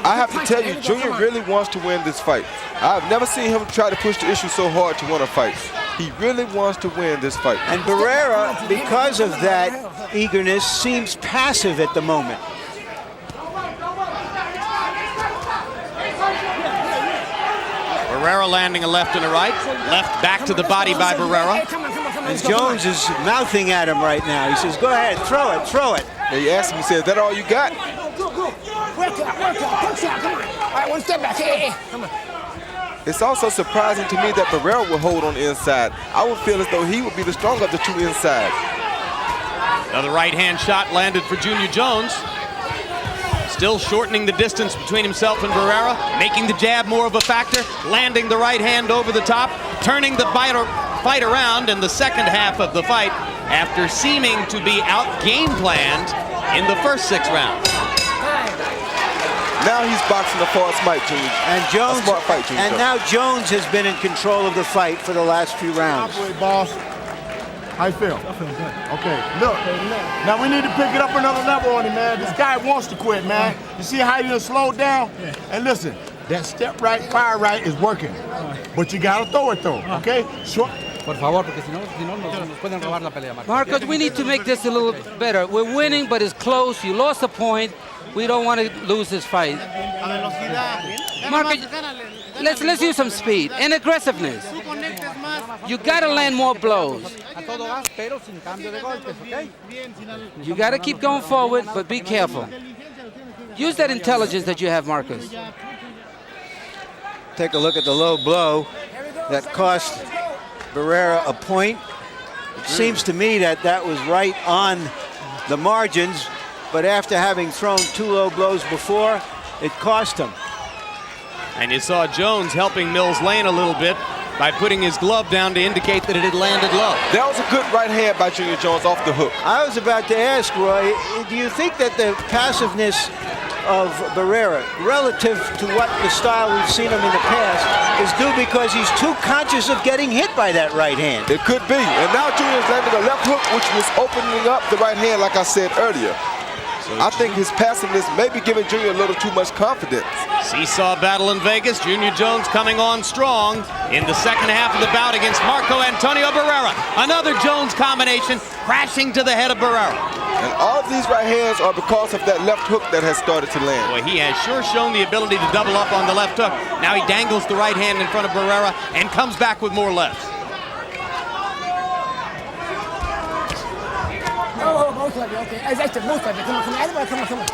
I have to tell you, Junior really wants to win this fight. I've never seen him try to push the issue so hard to win a fight. He really wants to win this fight. And Barrera, because of that eagerness, seems passive at the moment. Barrera landing a left and a right. Left back to the body by Barrera. And Jones is mouthing at him right now. He says, go ahead, throw it. He asked him, he said, is that all you got? Go. Work out. Punch out. Come on. All right, 1 step back. Hey. Come on. It's also surprising to me that Barrera will hold on the inside. I would feel as though he would be the stronger of the 2 inside. Another right-hand shot landed for Junior Jones. Still shortening the distance between himself and Barrera, making the jab more of a factor, landing the right hand over the top, turning the fight around in the second half of the fight after seeming to be out-game planned in the first 6 rounds. Now he's boxing a false fight, Junior. And Jones, a smart fight, Junior. And now Jones has been in control of the fight for the last few rounds. Boss. How you feel? I feel good. Okay, look. Now we need to pick it up another level on him, man. This guy wants to quit, man. You see how he done slowed down? Yeah. And listen, that step right, fire right is working. But you gotta throw it though, okay? Short. Por favor, porque si no nos pueden robar la pelea, Marcus, we need to make this a little better. We're winning, but it's close. You lost a point. We don't want to lose this fight. Marcus, let's use some speed and aggressiveness. You got to land more blows. You got to keep going forward, but be careful. Use that intelligence that you have, Marcus. Take a look at the low blow that cost Barrera a point. It seems to me that was right on the margins, but after having thrown 2 low blows before, it cost him. And you saw Jones helping Mills lane a little bit by putting his glove down to indicate that it had landed low. That was a good right hand by Junior Jones off the hook. I was about to ask, Roy, do you think that the passiveness of Barrera relative to what the style we've seen him in the past is due because he's too conscious of getting hit by that right hand? It could be. And now Junior's landing a left hook, which was opening up the right hand, like I said earlier. I think his passiveness may be giving Junior a little too much confidence. Seesaw battle in Vegas. Junior Jones coming on strong in the second half of the bout against Marco Antonio Barrera. Another Jones combination crashing to the head of Barrera. And all of these right hands are because of that left hook that has started to land. Boy, he has sure shown the ability to double up on the left hook. Now he dangles the right hand in front of Barrera and comes back with more lefts. Oh, both of you, okay. That's the both of you. Come on, everybody, come on.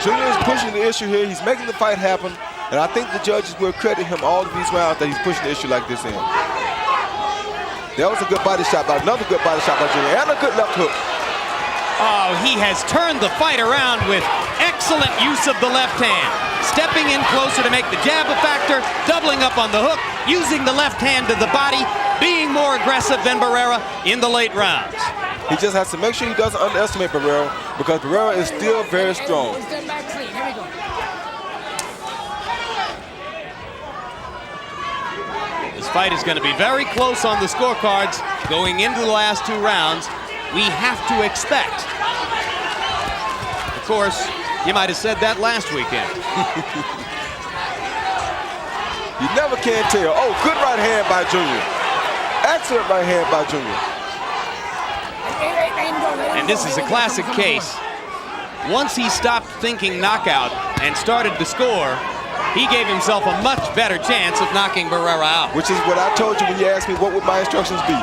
Junior is pushing the issue here. He's making the fight happen. And I think the judges will credit him all of these rounds that he's pushing the issue like this in. That was a good body shot by another good body shot by Junior. And a good left hook. Oh, he has turned the fight around with excellent use of the left hand. Stepping in closer to make the jab a factor, doubling up on the hook, using the left hand to the body, being more aggressive than Barrera in the late rounds. He just has to make sure he doesn't underestimate Barrera because Barrera is still very strong. This fight is going to be very close on the scorecards going into the last 2 rounds. We have to expect. Of course, you might have said that last weekend. You never can tell. Oh, good right hand by Junior. Excellent right hand by Junior. And this is a classic case. Once he stopped thinking knockout and started to score, he gave himself a much better chance of knocking Barrera out. Which is what I told you when you asked me what would my instructions be.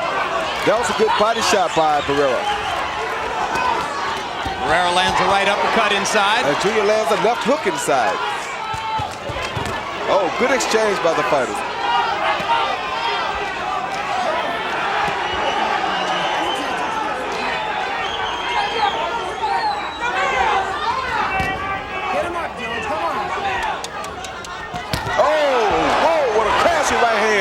That was a good body shot by Barrera. Barrera lands a right uppercut inside. And Junior lands a left hook inside. Oh, good exchange by the fighters.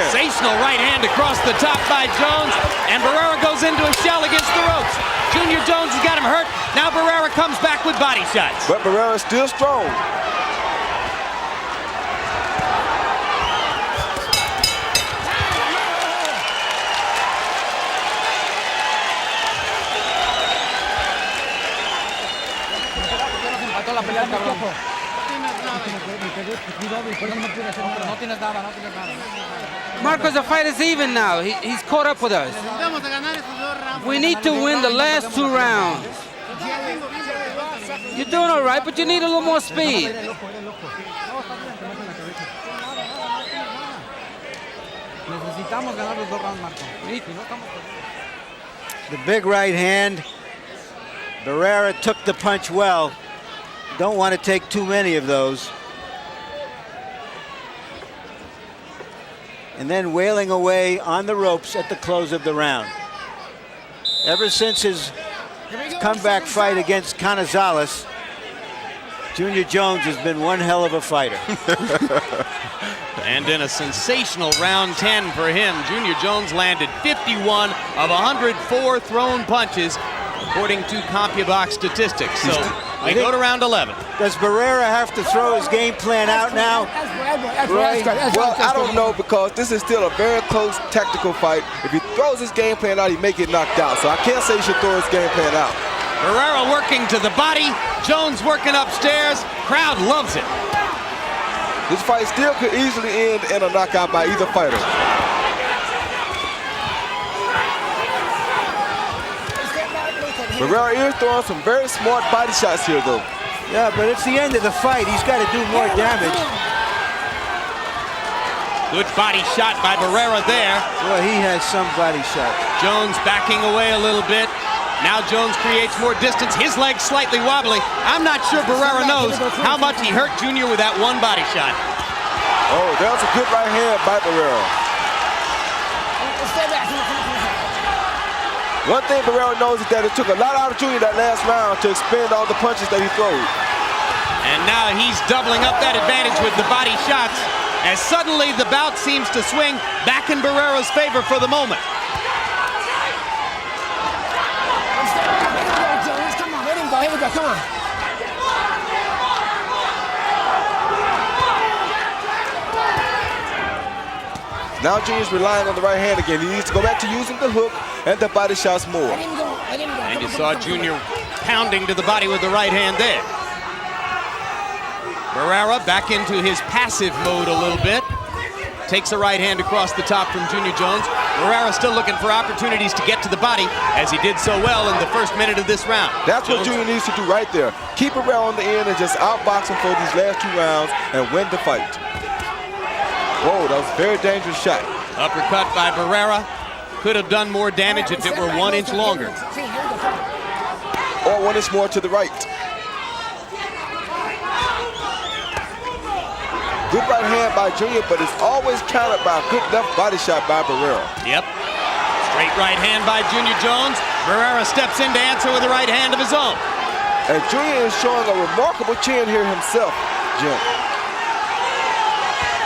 Sensational right hand across the top by Jones, and Barrera goes into a shell against the ropes. Junior Jones has got him hurt. Now Barrera comes back with body shots. But Barrera is still strong. Marcos, the fight is even now. He's caught up with us. We need to win the last 2 rounds. You're doing all right, but you need a little more speed. The big right hand. Barrera took the punch well. Don't want to take too many of those. And then wailing away on the ropes at the close of the round. Ever since his comeback fight against Canizales, Junior Jones has been one hell of a fighter. And in a sensational round 10 for him, Junior Jones landed 51 of 104 thrown punches, according to CompuBox statistics. So we go to round 11. Does Barrera have to throw his game plan out now? Right? Well, I don't know, because this is still a very close tactical fight. If he throws his game plan out, he may get knocked out. So I can't say he should throw his game plan out. Barrera working to the body, Jones working upstairs. Crowd loves it. This fight still could easily end in a knockout by either fighter. Barrera is throwing some very smart body shots here, though. Yeah, but it's the end of the fight. He's got to do more damage. Good body shot by Barrera there. Well, he has some body shots. Jones backing away a little bit. Now Jones creates more distance. His legs slightly wobbly. I'm not sure Barrera knows how much he hurt Junior with that one body shot. Oh, that was a good right hand by Barrera. One thing Barrera knows is that it took a lot out of Junior that last round to expend all the punches that he threw. And now he's doubling up that advantage with the body shots as suddenly the bout seems to swing back in Barrera's favor for the moment. Come on, let him go. Here we go. Come on. Now Junior's relying on the right hand again. He needs to go back to using the hook and the body shots more. Let him go. Let him go. And you saw Junior pounding to the body with the right hand there. Barrera back into his passive mode a little bit. Takes the right hand across the top from Junior Jones. Barrera still looking for opportunities to get to the body, as he did so well in the first minute of this round. That's what Junior needs to do right there. Keep Barrera on the end and just outbox him for these last 2 rounds and win the fight. Whoa, that was a very dangerous shot. Uppercut by Barrera. Could have done more damage if it were 1 inch longer. Or 1 inch more to the right. Good right hand by Junior, but it's always countered by a good left body shot by Barrera. Yep. Straight right hand by Junior Jones. Barrera steps in to answer with a right hand of his own. And Junior is showing a remarkable chin here himself, Jim.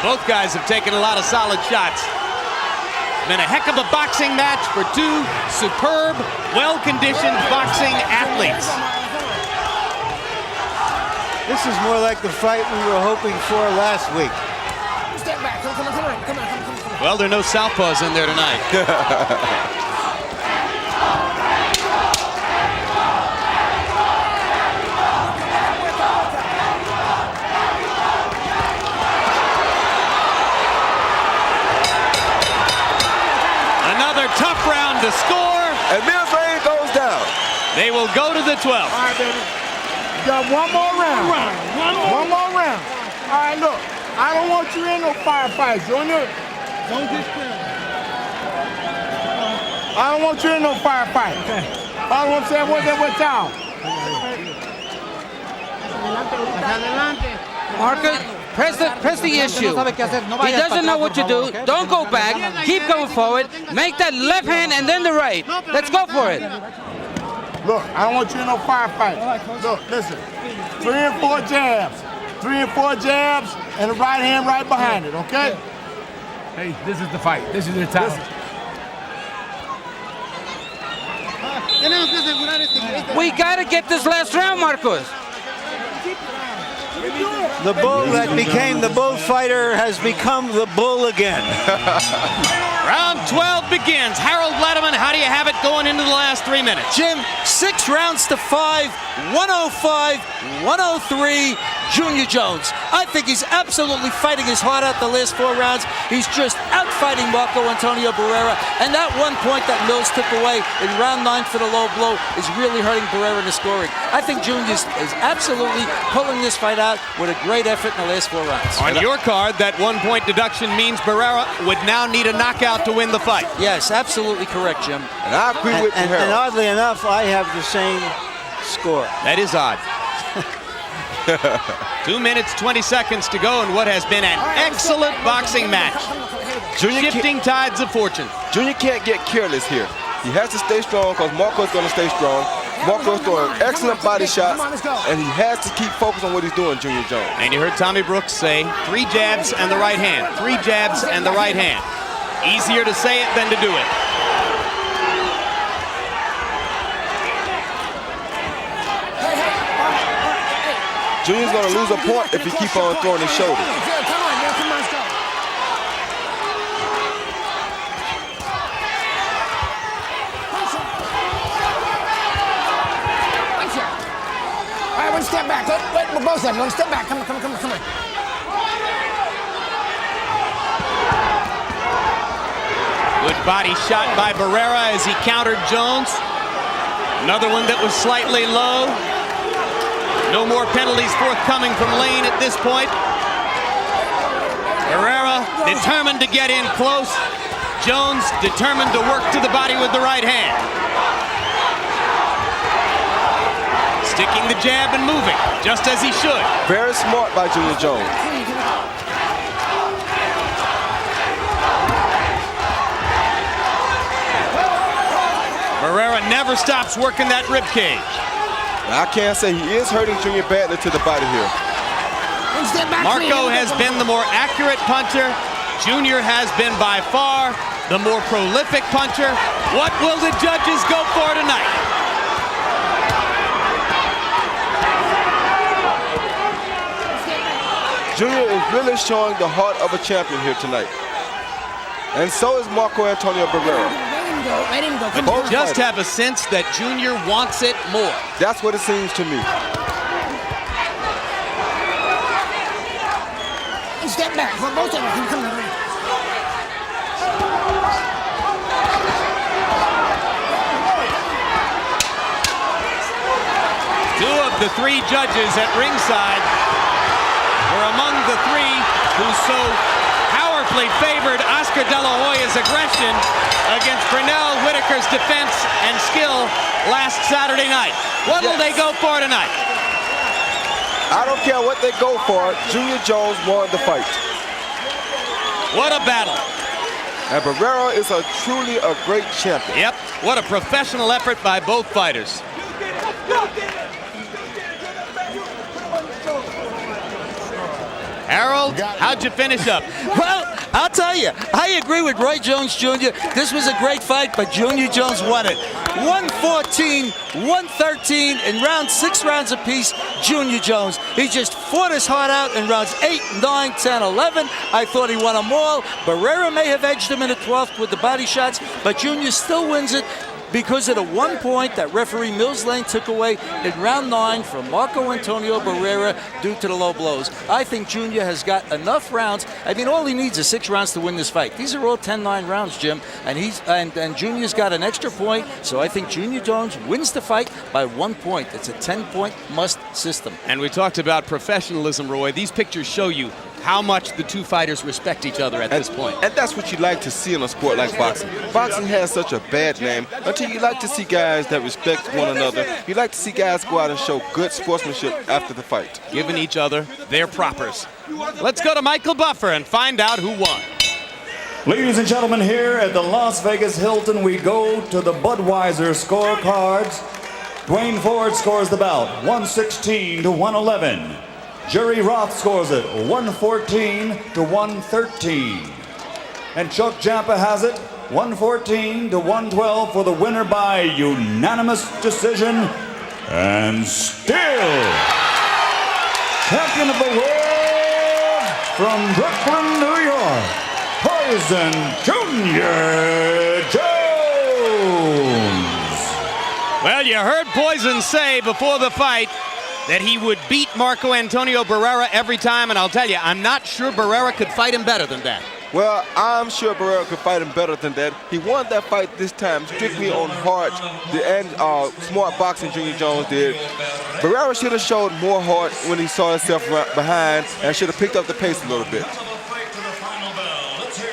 Both guys have taken a lot of solid shots. Been a heck of a boxing match for 2 superb, well-conditioned boxing athletes. This is more like the fight we were hoping for last week. Step back. Come on. Well, there are no southpaws in there tonight. Another tough round to score. And Mills Lane goes down. They will go to the 12th. All right, baby. Got one more round. One more round. All right, look. I don't want you in no firefight, Junior. Don't get scared. I don't want you in no firefight. Okay. I don't want to say what's down. Marcus, press the issue. He doesn't know what to do. Don't go back. Keep going forward. Make that left hand and then the right. Let's go for it. Look, I don't want you in no firefight. Look, listen. 3 and 4 jabs. 3 and 4 jabs, and the right hand right behind it, okay? Hey, this is the fight. This is the time. We got to get this last round, Marcos. The bull that became the bullfighter has become the bull again. Round 12 begins. Harold Letterman, how do you have it going into the last 3 minutes? Jim, 6 rounds to 5, 105, 103, Junior Jones. I think he's absolutely fighting his heart out the last 4 rounds. He's just out-fighting Marco Antonio Barrera, and that 1 point that Mills took away in round 9 for the low blow is really hurting Barrera in the scoring. I think Junior is absolutely pulling this fight out with a great effort in the last 4 rounds. On your card, that 1 point deduction means Barrera would now need a knockout to win the fight. Yes, absolutely correct, Jim. And I agree with you, And oddly enough, I have the same score. That is odd. 2 minutes, 20 seconds to go in what has been an excellent boxing match. Shifting tides of fortune. Junior can't get careless here. He has to stay strong because Marco's going to stay strong. Marco's throwing excellent body shots, and he has to keep focused on what he's doing, Junior Jones. And you heard Tommy Brooks say 3 jabs and the right hand. 3 jabs and the right hand. Easier to say it than to do it. Junior's going to lose a point if he keeps on throwing his shoulders. Come on, let's go. All right, 1 step back. Let both of them. 1 step back. Come on. Good body shot by Barrera as he countered Jones. Another one that was slightly low. No more penalties forthcoming from Lane at this point. Barrera determined to get in close. Jones determined to work to the body with the right hand. landing the jab and moving, just as he should. Very smart by Junior Jones. Barrera never stops working that rib cage. Now, I can't say he is hurting Junior badly to the body here. Marco has been the more accurate puncher. Junior has been by far the more prolific puncher. What will the judges go for tonight? Junior is really showing the heart of a champion here tonight. And so is Marco Antonio Barrera. Let him go. But you just have a sense that Junior wants it more. That's what it seems to me. Step back for both of them. Come on. Two of the three judges at ringside were among the three who so powerfully favored Oscar De La Hoya's aggression against Pernell Whitaker's defense and skill last Saturday night. What will they go for tonight? I don't care what they go for. Junior Jones won the fight. What a battle. And Barrera is truly a great champion. Yep, what a professional effort by both fighters. Harold, how'd you finish up? Well, I'll tell you, I agree with Roy Jones Jr. This was a great fight, but Junior Jones won it. 114, 113 in rounds, 6 rounds apiece. Junior Jones, he just fought his heart out in rounds 8, 9, 10, 11. I thought he won them all. Barrera may have edged him in the 12th with the body shots, but Junior still wins it because of the 1 point that referee Mills Lane took away in round 9 from Marco Antonio Barrera due to the low blows. I think Junior has got enough rounds. I mean, all he needs is 6 rounds to win this fight. These are all 10-9 rounds, Jim, and Junior's got an extra point, so I think Junior Jones wins the fight by 1 point. It's a 10-point must system. And we talked about professionalism, Roy. These pictures show you how much the two fighters respect each other at this point. And that's what you like to see in a sport like boxing. Boxing has such a bad name until you like to see guys that respect one another. You like to see guys go out and show good sportsmanship after the fight. Giving each other their propers. Let's go to Michael Buffer and find out who won. Ladies and gentlemen, here at the Las Vegas Hilton, we go to the Budweiser scorecards. Dwayne Ford scores the bout, 116 to 111. Jerry Roth scores it, 114 to 113. And Chuck Champa has it, 114 to 112 for the winner by unanimous decision. And still, champion of the world from Brooklyn, New York, Poison Junior Jones. Well, you heard Poison say before the fight that he would beat Marco Antonio Barrera every time, and I'll tell you, I'm not sure Barrera could fight him better than that. Well, I'm sure Barrera could fight him better than that. He won that fight this time strictly on heart and smart boxing. Junior Jones did. Barrera should have showed more heart when he saw himself behind and should have picked up the pace a little bit.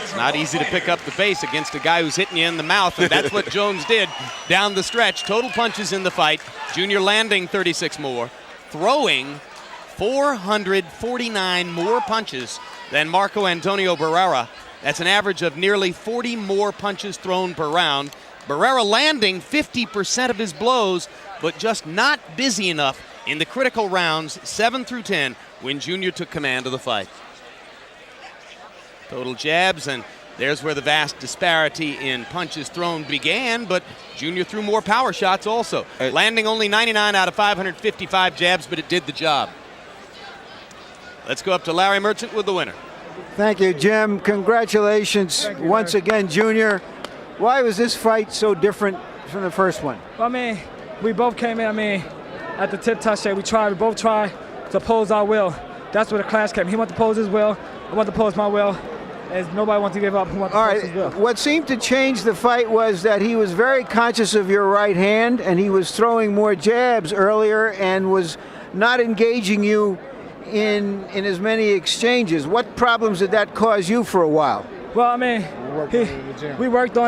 It's not easy to pick up the pace against a guy who's hitting you in the mouth, and that's what Jones did down the stretch. Total punches in the fight. Junior landing 36 more. Throwing 449 more punches than Marco Antonio Barrera. That's an average of nearly 40 more punches thrown per round. Barrera landing 50% of his blows, but just not busy enough in the critical rounds 7 through 10 when Junior took command of the fight. Total jabs, and there's where the vast disparity in punches thrown began, but Junior threw more power shots also. Landing only 99 out of 555 jabs, but it did the job. Let's go up to Larry Merchant with the winner. Thank you, Jim. Congratulations once again, Junior. Why was this fight so different from the first one? Well, I mean, we both came in, at the tip-top shape. We both tried to oppose our will. That's where the clash came. He wanted to oppose his will. I want to oppose my will. As nobody wants to give up. Who wants to oppose his will. What seemed to change the fight was that he was very conscious of your right hand, and he was throwing more jabs earlier and was not engaging you in as many exchanges. What problems did that cause you for a while? Well, we worked on it.